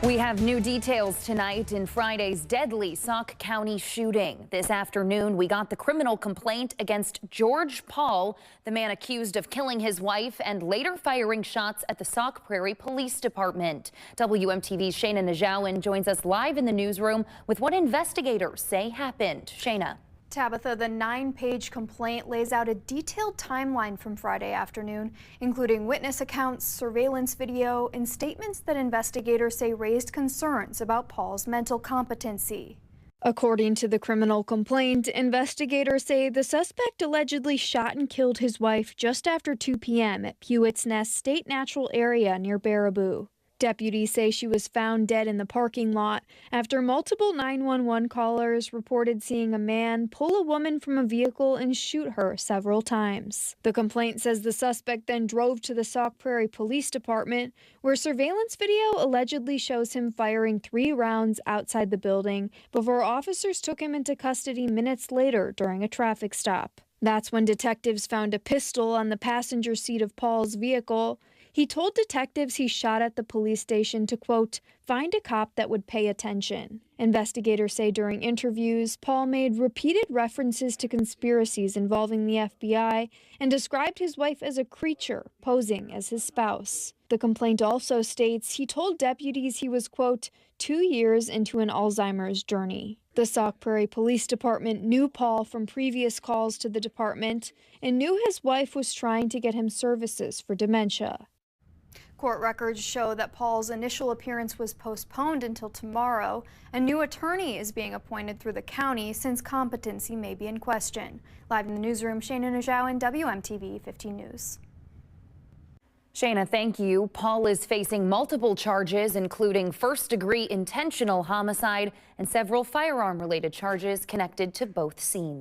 We have new details tonight in Friday's deadly Sauk County shooting. This afternoon, we got the criminal complaint against George Paul, the man accused of killing his wife and later firing shots at the Sauk Prairie Police Department. WMTV's Shayna Najawan joins us live in the newsroom with what investigators say happened. Shayna. Tabitha, the 9-page complaint lays out a detailed timeline from Friday afternoon, including witness accounts, surveillance video, and statements that investigators say raised concerns about Paul's mental competency. According to the criminal complaint, investigators say the suspect allegedly shot and killed his wife just after 2 p.m. at Pewett's Nest State Natural Area near Baraboo. Deputies say she was found dead in the parking lot after multiple 911 callers reported seeing a man pull a woman from a vehicle and shoot her several times. The complaint says the suspect then drove to the Sauk Prairie Police Department, where surveillance video allegedly shows him firing 3 rounds outside the building before officers took him into custody minutes later during a traffic stop. That's when detectives found a pistol on the passenger seat of Paul's vehicle. He told detectives he shot at the police station to, quote, find a cop that would pay attention. Investigators say during interviews, Paul made repeated references to conspiracies involving the FBI and described his wife as a creature posing as his spouse. The complaint also states he told deputies he was, quote, 2 years into an Alzheimer's journey. The Sauk Prairie Police Department knew Paul from previous calls to the department and knew his wife was trying to get him services for dementia. Court records show that Paul's initial appearance was postponed until tomorrow. A new attorney is being appointed through the county since competency may be in question. Live in the newsroom, Shayna Najawan, WMTV 15 News. Shayna, thank you. Paul is facing multiple charges, including first-degree intentional homicide and several firearm-related charges connected to both scenes.